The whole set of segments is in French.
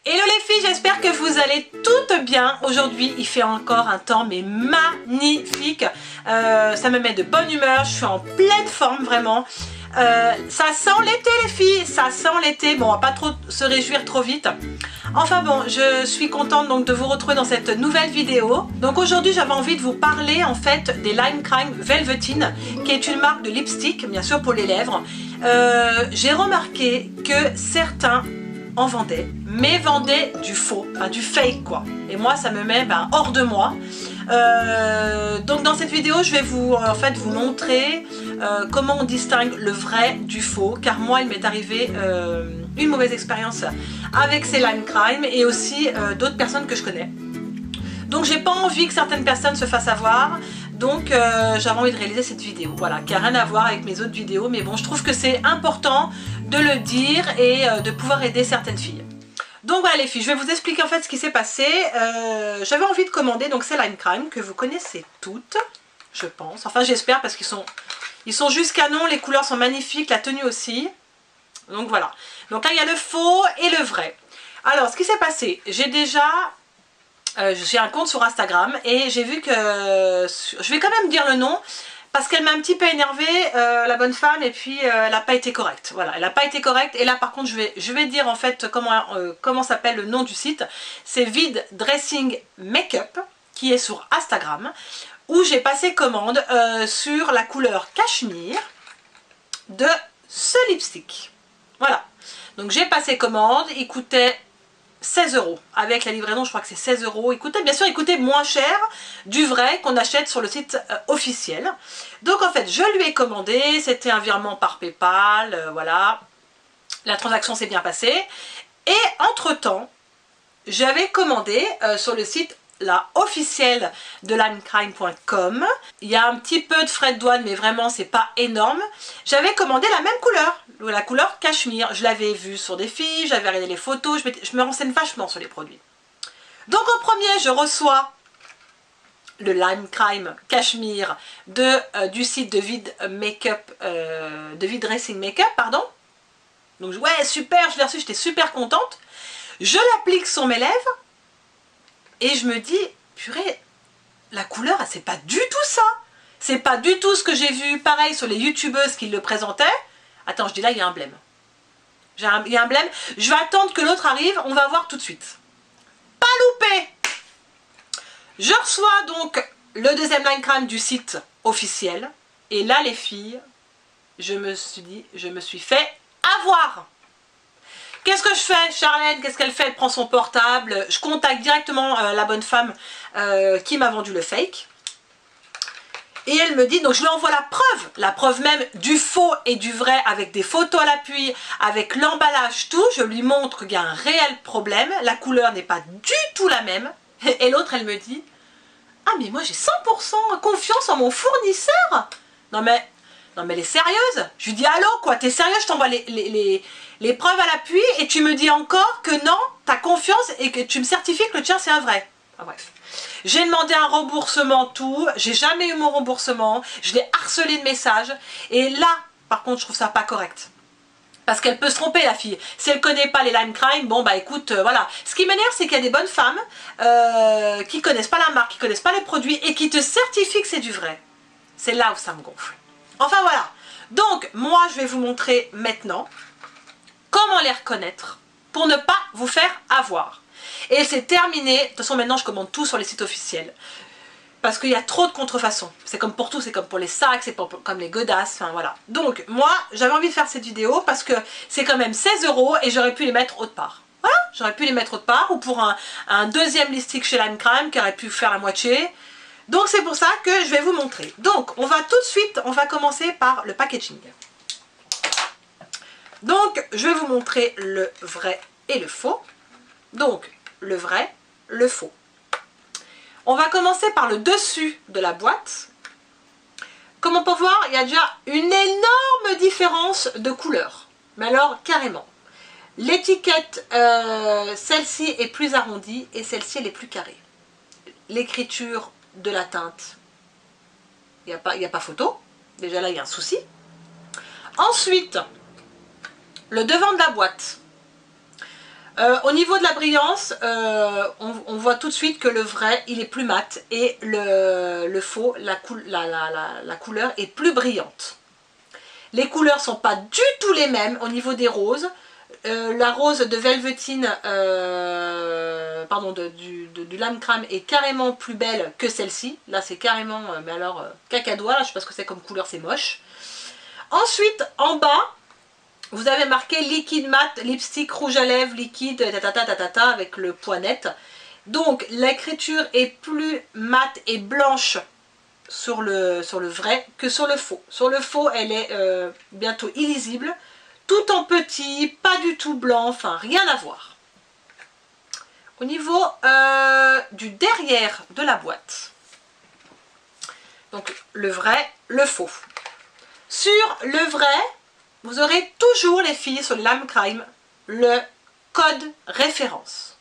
Hello les filles, j'espère que vous allez toutes bien. Aujourd'hui, il fait encore un temps mais magnifique. Ça me met de bonne humeur, je suis en pleine forme vraiment. Ça sent l'été les filles, ça sent l'été. Bon, on va pas trop se réjouir trop vite. Enfin bon, je suis contente donc de vous retrouver dans cette nouvelle vidéo. Donc aujourd'hui, j'avais envie de vous parler en fait des Lime Crime Velveteen, qui est une marque de lipstick, bien sûr pour les lèvres. J'ai remarqué que certains en vendaient, mais vendaient du faux, enfin du fake quoi. Et moi, ça me met hors de moi. Donc dans cette vidéo, je vais vous montrer comment on distingue le vrai du faux, car moi, il m'est arrivé une mauvaise expérience avec ces Lime Crime et aussi d'autres personnes que je connais. Donc j'ai pas envie que certaines personnes se fassent avoir, donc j'avais envie de réaliser cette vidéo, voilà, qui n'a rien à voir avec mes autres vidéos, mais bon, je trouve que c'est important de le dire et de pouvoir aider certaines filles. Donc voilà les filles, je vais vous expliquer en fait ce qui s'est passé. J'avais envie de commander donc ces Lime Crime que vous connaissez toutes, je pense, enfin j'espère parce qu'ils sont juste canon, les couleurs sont magnifiques, la tenue aussi. Donc voilà, donc là il y a le faux et le vrai. Alors ce qui s'est passé, j'ai un compte sur Instagram et j'ai vu que, je vais quand même dire le nom parce qu'elle m'a un petit peu énervée, la bonne femme, et puis elle n'a pas été correcte. Voilà, elle n'a pas été correcte et là par contre je vais dire en fait comment s'appelle le nom du site. C'est Vide Dressing Makeup qui est sur Instagram où j'ai passé commande sur la couleur cachemire de ce lipstick. Voilà, donc j'ai passé commande, il coûtait 16 €. Avec la livraison, je crois que c'est 16 €. Bien sûr, il coûtait moins cher du vrai qu'on achète sur le site officiel. Donc en fait, je lui ai commandé, c'était un virement par PayPal, voilà. La transaction s'est bien passée. Et entre-temps, j'avais commandé sur le site officiel de limecrime.com. Il y a un petit peu de frais de douane, mais vraiment, c'est pas énorme. J'avais commandé la même couleur, la couleur cachemire. Je l'avais vue sur des filles, j'avais regardé les photos, je me renseigne vachement sur les produits. Donc au premier, je reçois le Lime Crime cachemire du site de Vide Dressing Makeup, pardon. Donc ouais, super, je l'ai reçu, j'étais super contente. Je l'applique sur mes lèvres et je me dis, purée, la couleur, c'est pas du tout ça. C'est pas du tout ce que j'ai vu, pareil, sur les youtubeuses qui le présentaient. Attends, je dis là, il y a un blême. Il y a un blême. Je vais attendre que l'autre arrive, on va voir tout de suite. Pas loupé. Je reçois donc le deuxième Lime Crime du site officiel. Et là, les filles, je me suis fait avoir. Qu'est-ce que je fais? Charlène, qu'est-ce qu'elle fait? Elle prend son portable. Je contacte directement la bonne femme qui m'a vendu le fake. Et elle me dit, donc je lui envoie la preuve même du faux et du vrai avec des photos à l'appui, avec l'emballage, tout. Je lui montre qu'il y a un réel problème. La couleur n'est pas du tout la même. Et l'autre, elle me dit, ah mais moi j'ai 100% confiance en mon fournisseur. Non mais elle est sérieuse. Je lui dis, allô quoi, t'es sérieuse? Je t'envoie les preuves à l'appui et tu me dis encore que non, t'as confiance et que tu me certifies que le tien c'est un vrai. Enfin, bref. J'ai demandé un remboursement, tout. J'ai jamais eu mon remboursement. Je l'ai harcelé de messages. Et là, par contre, je trouve ça pas correct. Parce qu'elle peut se tromper, la fille. Si elle connaît pas les Lime Crime, bon bah écoute, voilà. Ce qui m'énerve, c'est qu'il y a des bonnes femmes qui connaissent pas la marque, qui connaissent pas les produits et qui te certifient que c'est du vrai. C'est là où ça me gonfle. Enfin voilà. Donc, moi, je vais vous montrer maintenant comment les reconnaître pour ne pas vous faire avoir. Et c'est terminé. De toute façon, maintenant, je commande tout sur les sites officiels. Parce qu'il y a trop de contrefaçons. C'est comme pour tout, c'est comme pour les sacs, c'est comme les godasses, enfin voilà. Donc, moi, j'avais envie de faire cette vidéo parce que c'est quand même 16 € et j'aurais pu les mettre autre part. Voilà, j'aurais pu les mettre autre part ou pour un deuxième lipstick chez Lime Crime qui aurait pu faire la moitié. Donc, c'est pour ça que je vais vous montrer. Donc, on va tout de suite, on va commencer par le packaging. Donc, je vais vous montrer le vrai et le faux. Donc, le vrai, le faux. On va commencer par le dessus de la boîte. Comme on peut voir, il y a déjà une énorme différence de couleur. Mais alors, carrément. L'étiquette, celle-ci est plus arrondie et celle-ci, elle est plus carrée. L'écriture de la teinte, il n'y a pas photo. Déjà là, il y a un souci. Ensuite, le devant de la boîte. Au niveau de la brillance, on voit tout de suite que le vrai, il est plus mat et le faux, la couleur est plus brillante. Les couleurs sont pas du tout les mêmes au niveau des roses. La rose de Velvetine, pardon, du lime crème est carrément plus belle que celle-ci. Là, c'est carrément, mais alors, cacadois, là, je sais pas ce que c'est comme couleur, c'est moche. Ensuite, en bas, vous avez marqué liquide mat, lipstick rouge à lèvres, liquide, avec le poids net. Donc, l'écriture est plus mate et blanche sur le vrai que sur le faux. Sur le faux, elle est bientôt illisible, tout en petit, pas du tout blanc, enfin rien à voir. Au niveau du derrière de la boîte, donc le vrai, le faux. Sur le vrai, vous aurez toujours, les filles, sur le Lime Crime, le code référence.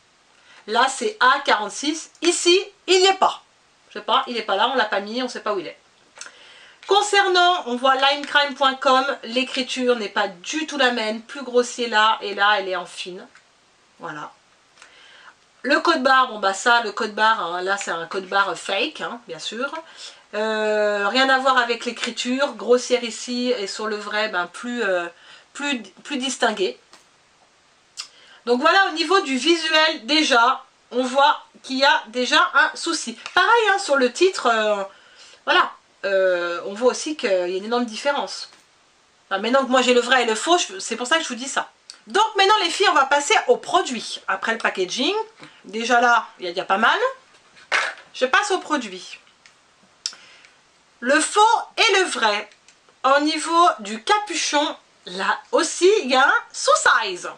Là, c'est A46. Ici, il n'y est pas. Je sais pas, il n'est pas là, on ne l'a pas mis, on ne sait pas où il est. Concernant, on voit limecrime.com, l'écriture n'est pas du tout la même, plus grossier là, et là, elle est en fine. Voilà. Le code barre, bon bah ça, le code barre, hein, là, c'est un code barre fake, hein, bien sûr. Rien à voir avec l'écriture, grossière ici, et sur le vrai, ben, plus distingué. Donc voilà, au niveau du visuel, déjà, on voit qu'il y a déjà un souci. Pareil, hein, sur le titre, voilà, on voit aussi qu'il y a une énorme différence. Enfin, maintenant que moi j'ai le vrai et le faux, c'est pour ça que je vous dis ça. Donc maintenant les filles, on va passer au produit. Après le packaging, déjà là, il y a déjà pas mal. Je passe au produit. Le faux et le vrai. Au niveau du capuchon, là aussi, il y a un sous-size.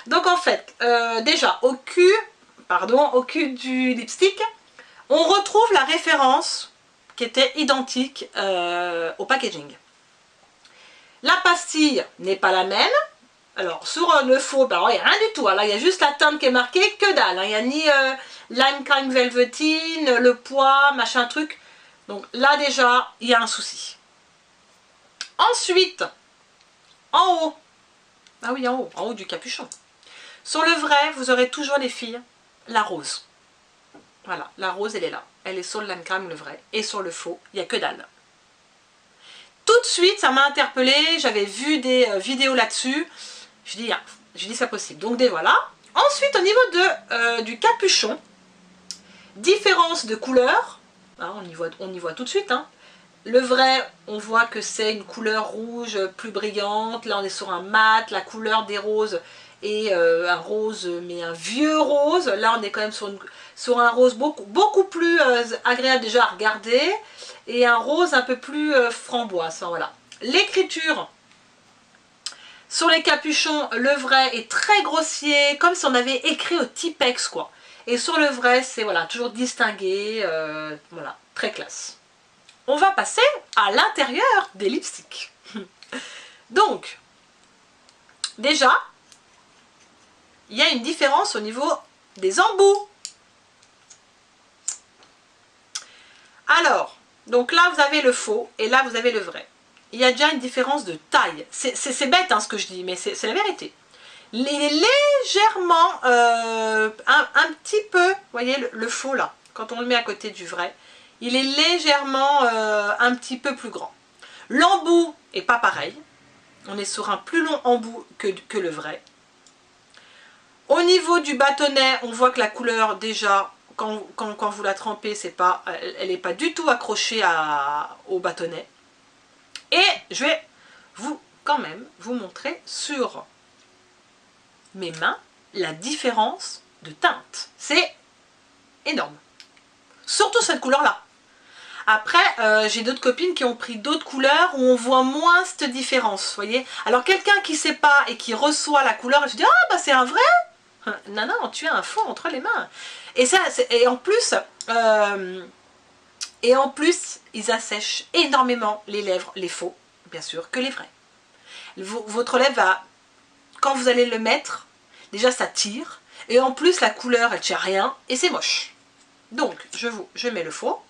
Donc en fait, déjà, au cul du lipstick, on retrouve la référence qui était identique au packaging. La pastille n'est pas la même. Alors, sur le faux, ben, il n'y a rien du tout. Là, il y a juste la teinte qui est marquée, que dalle. Il n'y a ni Lime Crime Velvetine, le poids, machin truc. Donc là, déjà, il y a un souci. Ensuite, en haut, ah oui, en haut du capuchon. Sur le vrai, vous aurez toujours, les filles, la rose. Voilà, la rose, elle est là. Elle est sur le Lime Crime, le vrai. Et sur le faux, il n'y a que dalle. Tout de suite, ça m'a interpellée. J'avais vu des vidéos là-dessus. Je dis, ah, c'est possible. Donc, des voilà. Ensuite, au niveau du capuchon, différence de couleur. Hein, on y voit tout de suite. Hein. Le vrai, on voit que c'est une couleur rouge plus brillante. Là, on est sur un mat. La couleur des roses est un rose, mais un vieux rose. Là, on est quand même sur un rose beaucoup plus agréable déjà à regarder. Et un rose un peu plus framboise. Enfin, voilà. L'écriture sur les capuchons, le vrai est très grossier, comme si on avait écrit au Tipex, quoi. Et sur le vrai, c'est voilà, toujours distingué, voilà, très classe. On va passer à l'intérieur des lipsticks. Donc, déjà, il y a une différence au niveau des embouts. Alors, donc là, vous avez le faux et là, vous avez le vrai. Il y a déjà une différence de taille. C'est bête hein, ce que je dis, mais c'est la vérité. Il est légèrement, un petit peu, vous voyez le faux là, quand on le met à côté du vrai, il est légèrement un petit peu plus grand. L'embout n'est pas pareil. On est sur un plus long embout que le vrai. Au niveau du bâtonnet, on voit que la couleur déjà, quand vous la trempez, elle n'est pas du tout accrochée au bâtonnet. Et je vais quand même vous montrer sur mes mains la différence de teinte. C'est énorme. Surtout cette couleur-là. Après, j'ai d'autres copines qui ont pris d'autres couleurs où on voit moins cette différence, vous voyez. Alors quelqu'un qui ne sait pas et qui reçoit la couleur, elle se dit « Ah, bah c'est un vrai !» Non, non, tu as un faux entre les mains. Et en plus, ils assèchent énormément les lèvres, les faux, bien sûr, que les vrais. Votre lèvre va, quand vous allez le mettre, déjà ça tire, et en plus la couleur elle tient rien, et c'est moche. Donc, je mets le faux.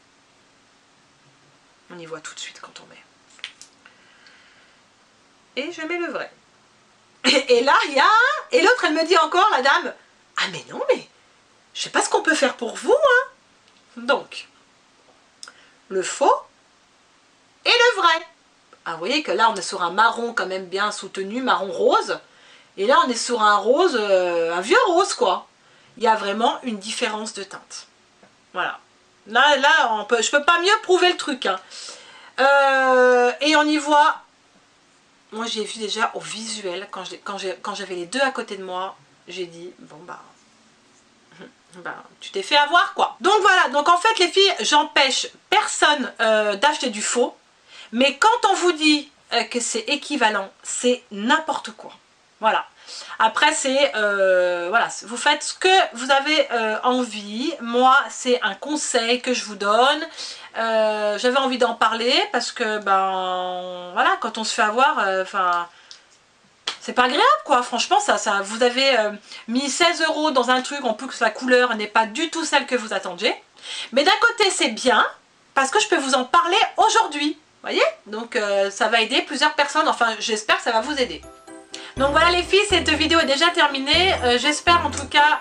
On y voit tout de suite quand on met. Et je mets le vrai. Et Et là, il y a un, et l'autre, elle me dit encore, la dame, ah mais non, mais je sais pas ce qu'on peut faire pour vous, hein. Donc, le faux et le vrai. Ah, vous voyez que là, on est sur un marron quand même bien soutenu, marron rose. Et là, on est sur un rose, un vieux rose, quoi. Il y a vraiment une différence de teinte. Voilà. Là je peux pas mieux prouver le truc, hein. Et on y voit... Moi, j'ai vu déjà au visuel, quand j'avais les deux à côté de moi, j'ai dit, bon, tu t'es fait avoir, quoi. Donc voilà, donc en fait, les filles, j'empêche personne d'acheter du faux. Mais quand on vous dit que c'est équivalent, c'est n'importe quoi. Voilà. Après, c'est... voilà, vous faites ce que vous avez envie. Moi, c'est un conseil que je vous donne. J'avais envie d'en parler parce que, voilà, quand on se fait avoir, c'est pas agréable, quoi. Franchement, vous avez mis 16 € dans un truc, en plus que la couleur n'est pas du tout celle que vous attendiez. Mais d'un côté, c'est bien, parce que je peux vous en parler aujourd'hui. Vous voyez? Donc, ça va aider plusieurs personnes. Enfin, j'espère que ça va vous aider. Donc voilà les filles, cette vidéo est déjà terminée. J'espère en tout cas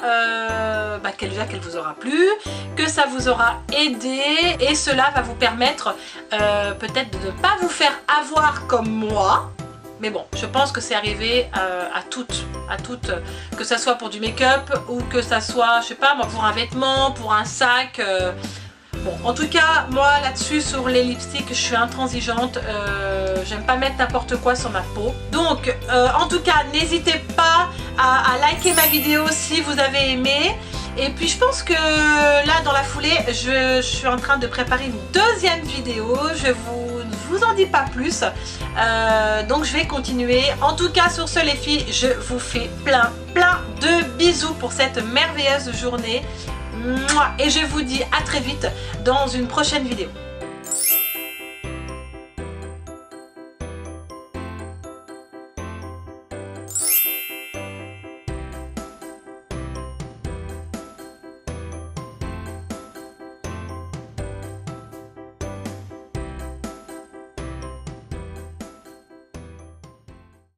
qu'elle vous aura plu, que ça vous aura aidé et cela va vous permettre peut-être de ne pas vous faire avoir comme moi. Mais bon, je pense que c'est arrivé à toutes, que ça soit pour du make-up ou que ça soit, je sais pas moi, pour un vêtement, pour un sac. Bon, en tout cas, moi là-dessus, sur les lipsticks, je suis intransigeante. J'aime pas mettre n'importe quoi sur ma peau. Donc, en tout cas, n'hésitez pas à liker ma vidéo si vous avez aimé. Et puis, je pense que là, dans la foulée, je suis en train de préparer une deuxième vidéo. Je vous en dis pas plus. Donc, je vais continuer. En tout cas, sur ce, les filles, je vous fais plein de bisous pour cette merveilleuse journée. Et je vous dis à très vite dans une prochaine vidéo.